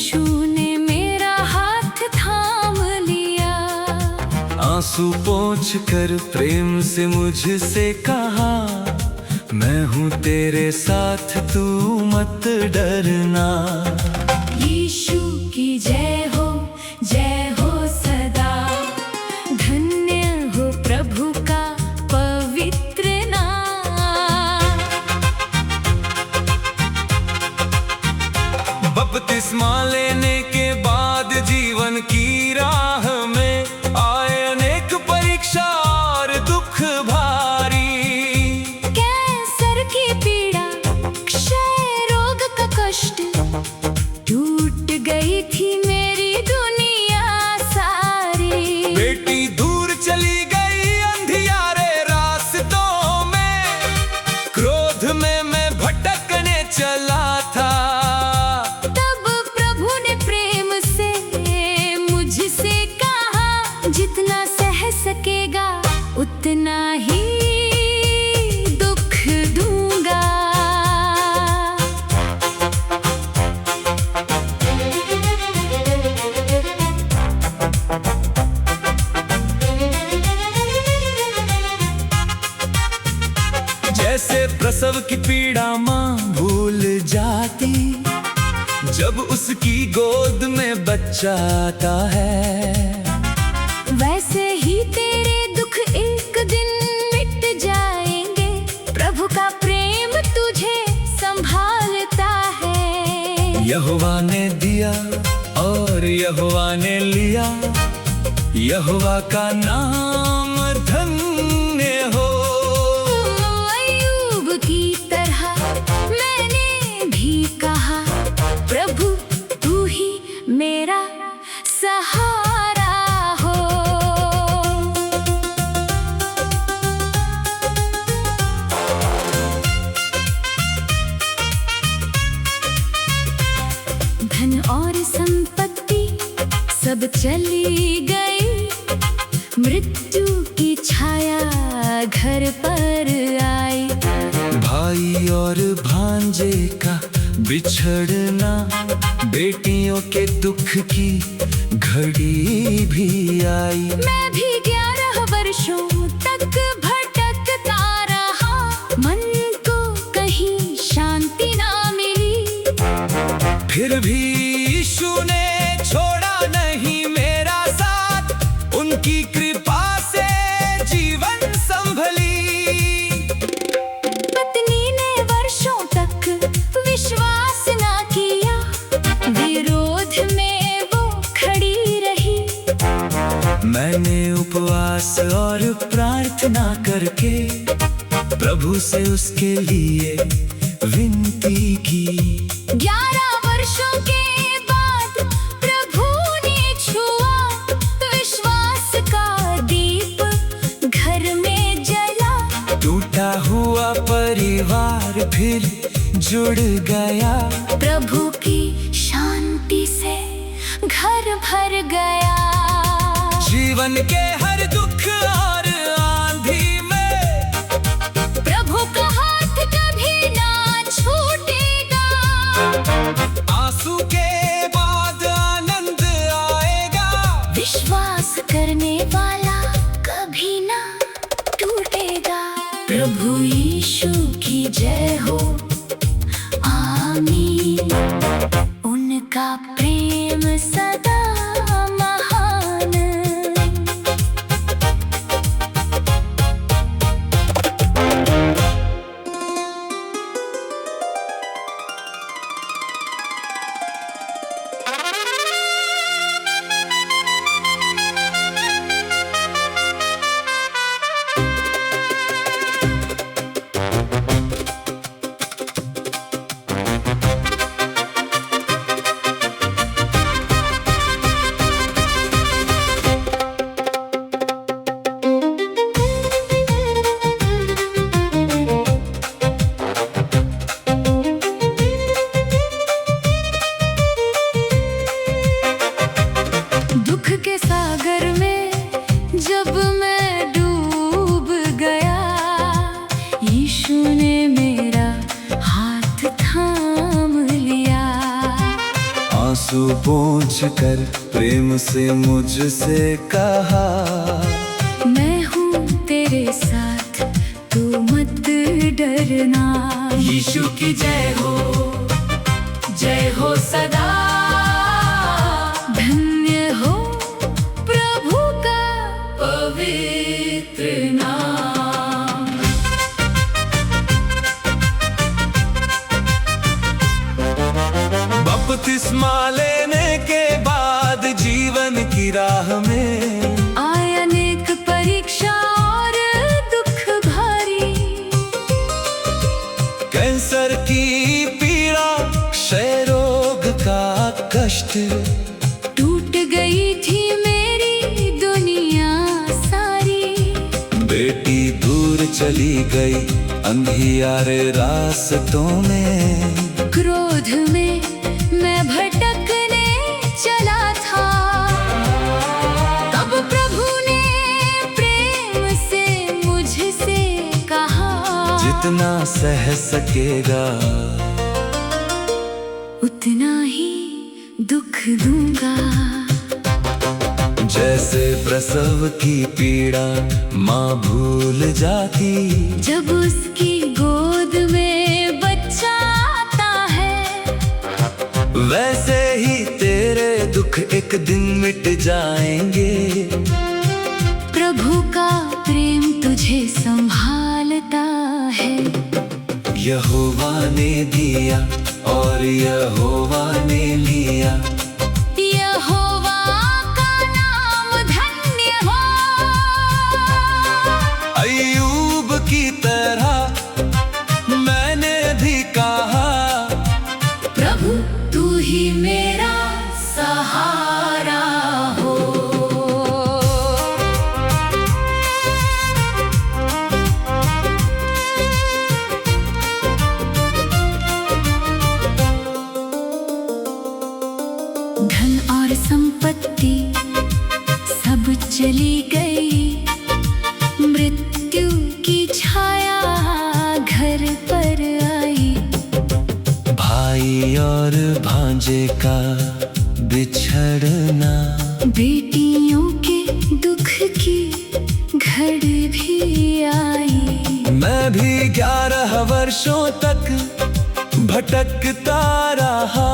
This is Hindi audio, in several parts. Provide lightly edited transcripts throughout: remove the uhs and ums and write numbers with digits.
यीशु ने मेरा हाथ थाम लिया। आंसू पोंछ कर प्रेम से मुझसे कहा, मैं हूँ तेरे साथ, तू मत डरना। यीशु की जय हो सदा, धन्य हो प्रभु का पवित्र नाम। बपतिस्मा लेने के बाद जीवन की राह में आए अनेक परीक्षा और दुख भारी। कैंसर की पीड़ा, क्षय रोग का कष्ट, टूट गई थी मेरी दुनिया सारी। बेटी दूर चली गई अंधियारे रास्तों में, क्रोध में मैं भटकने चला था। तब प्रभु ने प्रेम से मुझसे कहा, जितना सह सकेगा उतना ही दुख दूंगा। जैसे प्रसव की पीड़ा माँ भूल जाती, जब उसकी गोद में बच्चा आता है, वैसे ही तेरे दुख एक दिन मिट जाएंगे। प्रभु का प्रेम तुझे संभालता है। यहोवा ने दिया और यहोवा ने लिया, यहोवा का नाम धन्य हो। अय्यूब की तरह मैंने भी कहा, प्रभु तू ही मेरा सहारा हो। धन और संपत्ति सब चली गई, मृत्यु की छाया घर पर आई। भाई और भांजे का बिछड़ना, बेटियों के दुख की घड़ी भी आई। मैं भी 11 वर्षों तक भटकता रहा, मन को कहीं शांति ना मिली। फिर भी यीशु ने छोड़ा नहीं मेरा साथ, उनकी कृपा से जीवन संभली। पत्नी ने वर्षों तक विश्वास ना किया, विरोध में वो खड़ी रही। मैंने उपवास और प्रार्थना करके प्रभु से उसके लिए विनती की। 11 वर्षों के बाद प्रभु ने छुआ, विश्वास का दीप घर में जला। टूटा हुआ परिवार फिर जुड़ गया, प्रभु की शांति से घर भर गया। जीवन के हर दुख और आंधी में प्रभु का हाथ कभी ना छूटेगा। आंसू के बाद आनंद आएगा, विश्वास करने वाला कभी ना टूटेगा। प्रभु यीशु की जय हो, आमीन। उनका प्रेम सदा महान। आंसू पोंछ कर प्रेम से मुझसे कहा, मैं हूँ तेरे साथ, तू मत डरना। यीशु की जय हो सदा। धन्य हो प्रभु का पवित्र नाम। बपतिस्मा लेने के बाद जीवन की राह में आए अनेक परीक्षा और दुख भारी। कैंसर की पीड़ा, क्षय रोग का कष्ट, टूट गई थी मेरी दुनिया सारी। बेटी दूर चली गई अंधियारे रास्तों में, क्रोध में मैं भटकने चला था। तब प्रभु ने प्रेम से मुझसे कहा, जितना सह सकेगा उतना ही दुख दूंगा। जैसे प्रसव की पीड़ा माँ भूल जाती, जब उसकी गोद में बच्चा आता है, वैसे ही तेरे दुख एक दिन मिट जाएंगे। प्रभु का प्रेम तुझे संभालता है। यहोवा ने दिया और यहोवा ने लिया, यहोवा का नाम धन्य हो। अय्यूब की तरह मैंने भी कहा, प्रभु तू ही मेरा सहारा हो। धन और संपत्ति सब चली गई, मृत्यु की छाया घर पर आई। भाई और भांजे का बिछड़ना, बेटियों के दुख की घड़ी भी आई। मैं भी 11 वर्षों तक भटकता रहा,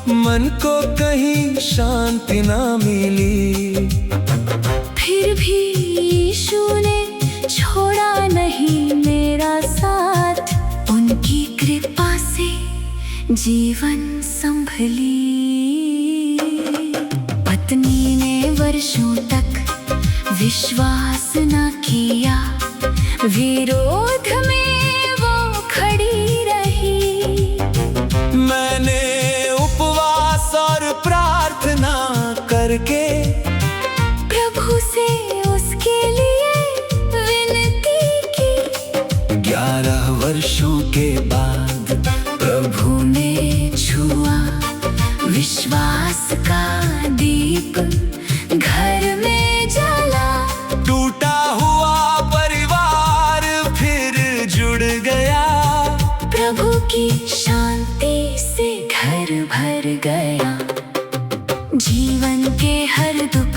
मन को कहीं शांति ना मिली। फिर भी यीशु ने छोड़ा नहीं मेरा साथ, उनकी कृपा से जीवन संभली। पत्नी ने वर्षों तक विश्वास न किया, विरोध में वो खड़ी रही। मैंने उपवास और प्रार्थना करके प्रभु से उसके लिए विनती की। 11 वर्षों के बाद प्रभु ने छुआ विश्वास का दीप, घर में जला। टूटा हुआ परिवार फिर जुड़ गया, प्रभु की शांति से घर भर गया। जीवन के हर दुख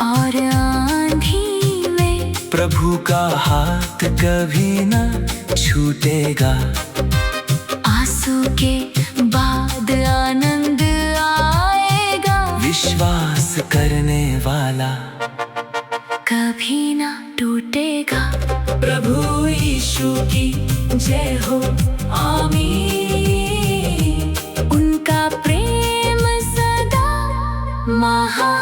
और आंधी में प्रभु का हाथ कभी न छूटेगा। आंसू के बाद आनंद आएगा, विश्वास करने वाला कभी ना टूटेगा। प्रभु यीशु की जय हो, आमीन। उनका प्रेम सदा महा